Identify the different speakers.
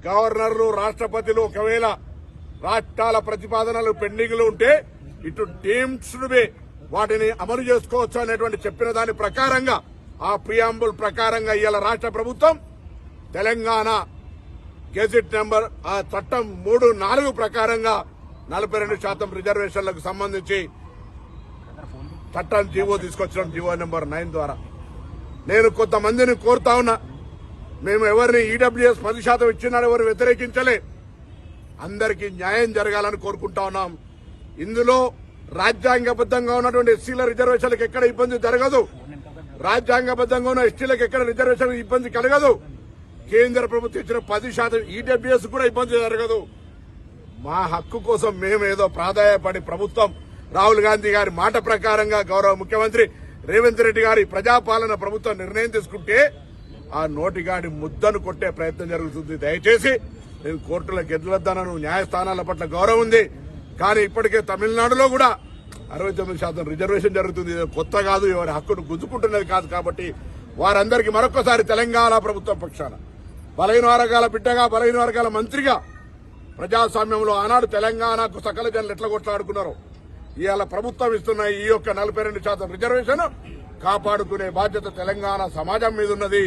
Speaker 1: గవర్నర్లు రాష్ట్రపతులు ఒకవేళ రాష్ట్రాల ప్రతిపాదనలు పెండింగ్ లో ఉంటే ఇటు టీమ్స్ వాటిని అమలు చేసుకోవచ్చు అనేటువంటి చెప్పిన దాని ప్రకారంగా ఆ ప్రియాంబుల్ ప్రకారంగా ఇవాళ రాష్ట్ర ప్రభుత్వం తెలంగాణ గెజిట్ నెంబర్ ఆ చట్టం 3-4 ప్రకారంగా 42% రిజర్వేషన్లకు సంబంధించి చట్టాన్ని జీవో తీసుకొచ్చడం జీవో నెంబర్ 9 ద్వారా నేను కొంతమందిని కోరుతా ఉన్నా. మేము ఎవరిని ఈడబ్ల్యూఎస్ 10% ఇచ్చినాడు ఎవరు వ్యతిరేకించలే. అందరికీ న్యాయం జరగాలని కోరుకుంటా ఉన్నాం. ఇందులో రాజ్యాంగబద్దంగా ఉన్నటువంటి ఎస్సీల రిజర్వేషన్లకు ఎక్కడ ఇబ్బంది జరగదు. రాజ్యాంగబద్దంగా ఉన్న ఎస్టీలకు ఎక్కడ రిజర్వేషన్ ఇబ్బంది కలగదు. కేంద్ర ప్రభుత్వం ఇచ్చిన 10% ఈడబ్ల్యూఎస్ కూడా ఇబ్బంది జరగదు. మా హక్కు కోసం మేమేదో ప్రాధాయపడి ప్రభుత్వం రాహుల్ గాంధీ గారి మాట ప్రకారంగా గౌరవ ముఖ్యమంత్రి రేవంత్ రెడ్డి గారి ప్రజాపాలన ప్రభుత్వం నిర్ణయం తీసుకుంటే ఆ నోటిగాడి ముద్దను కొట్టే ప్రయత్నం జరుగుతుంది. దయచేసి నేను కోర్టులకు ఎదులొద్దనను. న్యాయస్థానాల పట్ల గౌరవం ఉంది. కానీ ఇప్పటికే తమిళనాడులో కూడా 69% రిజర్వేషన్ జరుగుతుంది. కొత్త కాదు, ఎవరి హక్కును గుంజుకుంటున్నది కాదు. కాబట్టి వారందరికీ మరొకసారి తెలంగాణ ప్రభుత్వం పక్షాన బలహీన వర్గాల బిడ్డగా, బలహీన వర్గాల మంత్రిగా ప్రజాస్వామ్యంలో ఆనాడు తెలంగాణకు సకల జనులు ఎట్లా కొట్లాడుకున్నారో ఇవాళ ప్రభుత్వం ఇస్తున్న ఈ యొక్క 42% రిజర్వేషన్ కాపాడుకునే బాధ్యత తెలంగాణ సమాజం మీద ఉన్నది.